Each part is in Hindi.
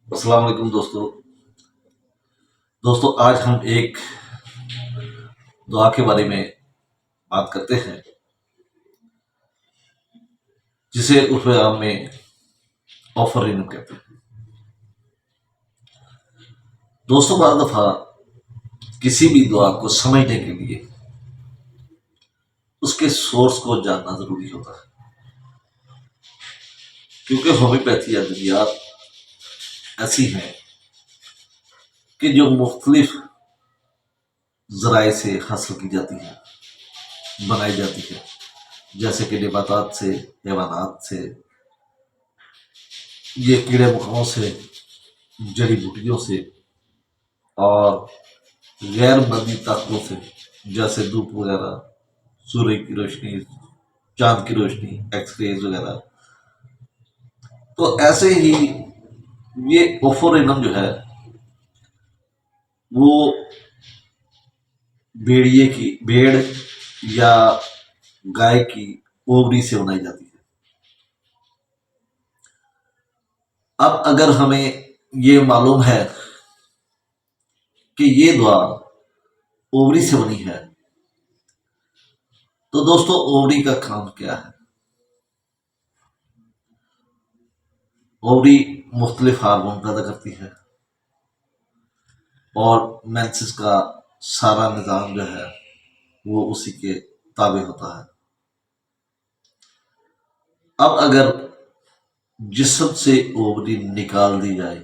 अस्सलाम वालेकुम दोस्तों आज हम एक दुआ के बारे में बात करते हैं जिसे उर्दू आम में ऑफरिंग कहते हैं। दोस्तों बाद दफा किसी भी दुआ को समझने के लिए उसके सोर्स को जानना जरूरी होता है, क्योंकि होम्योपैथी अद्वियात ऐसी हैं कि जो मुख्तलिफ जराए से हासिल की जाती है, बनाई जाती है, जैसे कि नबातात से, हैवानात से, ये कीड़े मकोड़ों से, जड़ी बूटियों से और गैर मर्दी ताकतों से, जैसे धूप वगैरह, सूर्य की रोशनी, चांद की रोशनी, एक्सरेज वगैरह। तो ऐसे ही ये ओफोरेनम जो है वो भेड़ या गाय की ओवरी से बनाई जाती है। अब अगर हमें ये मालूम है कि ये दवा ओवरी से बनी है, तो दोस्तों ओवरी का काम क्या है? ओवरी मुख्तलिफ हार्मोन पैदा करती है और मेंसेस का सारा निज़ाम जो है वो उसी के ताबे होता है। अब अगर जिस्म से ओवरी निकाल दी जाए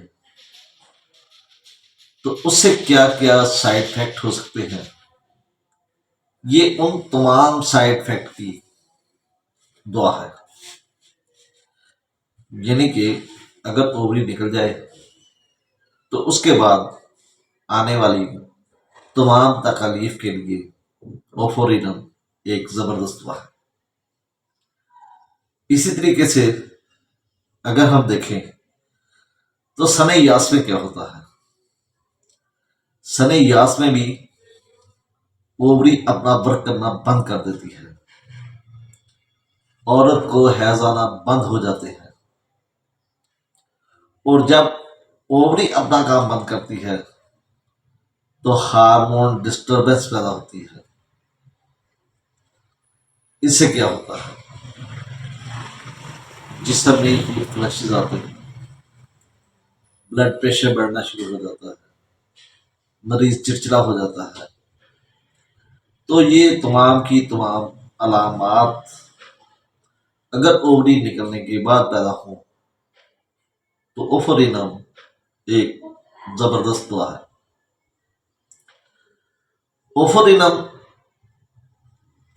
तो उससे क्या क्या साइड इफेक्ट हो सकते हैं, ये उन तमाम साइड इफेक्ट की दुआ है। यानी कि अगर ओवरी निकल जाए तो उसके बाद आने वाली तमाम तकालीफ के लिए ओफोरिनम एक जबरदस्त दुआ है। इसी तरीके से अगर हम देखें तो सने यास में क्या होता है, सने यास में भी ओवरी अपना वर्क करना बंद कर देती है, औरत को हैज आना बंद हो जाते हैं, और जब ओवरी अपना काम बंद करती है तो हार्मोन डिस्टरबेंस पैदा होती है। इससे क्या होता है, जिसम में हीट फ्लैशेस आते हैं, ब्लड प्रेशर बढ़ना शुरू हो जाता है, मरीज चिड़चिड़ा हो जाता है। तो ये तमाम की तमाम अलामात अगर ओवरी निकलने के बाद पैदा हो तो ओफोरिनम एक जबरदस्त दुआ है। ओफोरिनम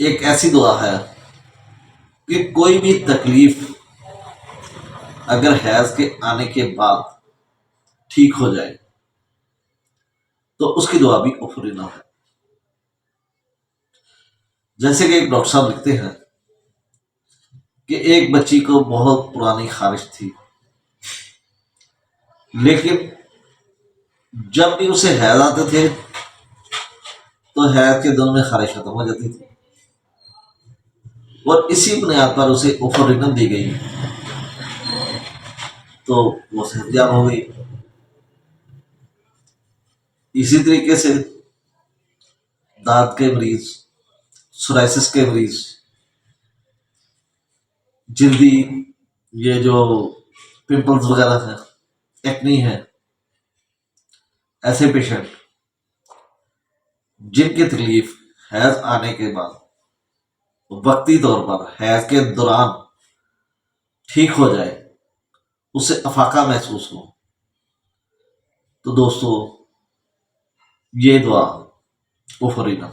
एक ऐसी दुआ है कि कोई भी तकलीफ अगर हैज के आने के बाद ठीक हो जाए तो उसकी दुआ भी ओफोरिनम है। जैसे कि एक डॉक्टर साहब लिखते हैं कि एक बच्ची को बहुत पुरानी खारिश थी, लेकिन जब भी उसे हैज आते थे तो हैज के दिनों में खारिश खत्म हो जाती थी, और इसी बुनियाद पर उसे ओफोरिनम दी गई तो वो सेहतयाब हो गई। इसी तरीके से दांत के मरीज, सोराइसिस के मरीज, जल्दी ये जो पिंपल्स वगैरह है, एक्नी है, ऐसे पेशेंट जिनकी तकलीफ हैज आने के बाद वक्ती तौर पर हैज के दौरान ठीक हो जाए, उससे अफाका महसूस हो, तो दोस्तों ये दुआ ओफोरिनम।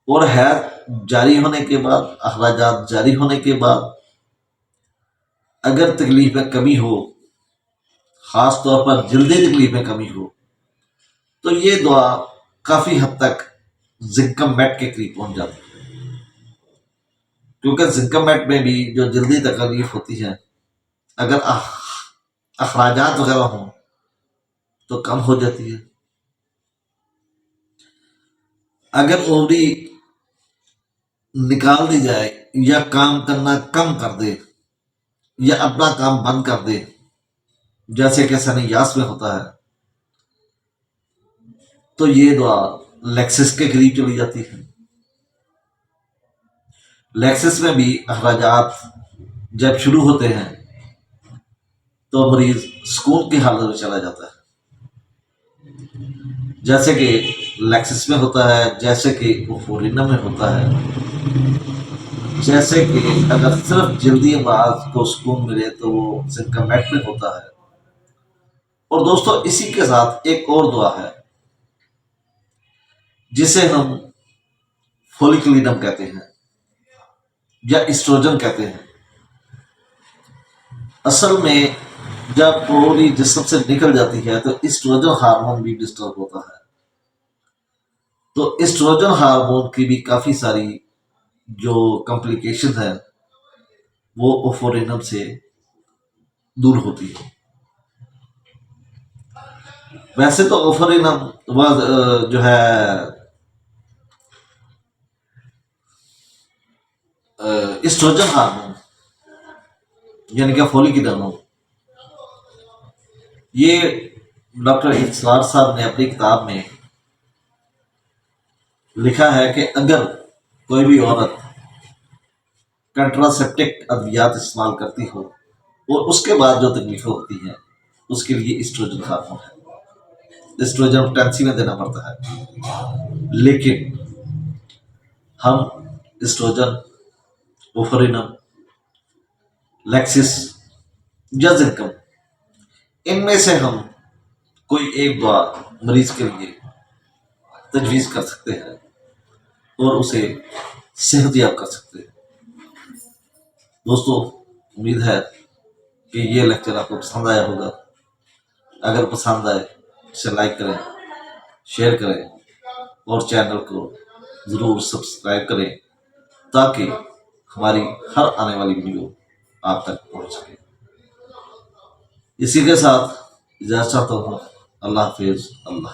और हैज जारी होने के बाद, अखराजात जारी होने के बाद अगर तकलीफ में कमी हो, खास तौर पर जल्दी तकलीफ में कमी हो, तो ये दुआ काफी हद तक जिंकम मेट के करीब पहुंच जाती है, क्योंकि जिंकम मेट में भी जो जल्दी तकलीफ होती है, अगर अखराजात वगैरह हों तो कम हो जाती है। अगर ओवरी निकाल दी जाए या काम करना कम कर दे या अपना काम बंद कर दे जैसे कि सनियास में होता है, तो ये दुआ लेक्सिस के करीब चली जाती है। लेक्सिस में भी अखराजात जब शुरू होते हैं तो मरीज सुकून की हालत में चला जाता है, जैसे कि लेक्सिस में होता है, जैसे कि ओफोरिनम में होता है, जैसे कि अगर सिर्फ जल्दी आवाज को सुकून मिले तो वो सिंकमेट में होता है। और दोस्तों इसी के साथ एक और दुआ है जिसे हम फोलिकुलिनम कहते हैं या एस्ट्रोजन कहते हैं। असल में जब पूरी जिस्म से निकल जाती है तो एस्ट्रोजन हार्मोन भी डिस्टर्ब होता है। तो एस्ट्रोजन हार्मोन की भी काफी सारी जो कॉम्प्लिकेशन है वो ओफोरिनम से दूर होती है। वैसे तो ओफोरिनम जो है एस्ट्रोजन हार्मोन यानी कि फोलिक हार्मोन, ये डॉक्टर इस्लार साहब ने अपनी किताब में लिखा है कि अगर कोई भी औरत कंट्रासेप्टिक अद्वियात इस्तेमाल करती हो और उसके बाद जो तकलीफें होती हैं उसके लिए एस्ट्रोजन हार्मोन है, एस्ट्रोजन पोटेंसी में देना पड़ता है। लेकिन हम एस्ट्रोजन, ओफोरिनम, लेक्सिस या जिंकम, इनमें से हम कोई एक दुआ मरीज के लिए तजवीज कर सकते हैं और उसे सेहतयाब कर सकते हैं। दोस्तों उम्मीद है कि ये लेक्चर आपको पसंद आया होगा। अगर पसंद आए इसे लाइक करें, शेयर करें और चैनल को ज़रूर सब्सक्राइब करें ताकि हमारी हर आने वाली वीडियो आप तक पहुंच सके। इसी के साथ इजाज़त चाहता हूँ। अल्लाह हाफिज़। अल्लाह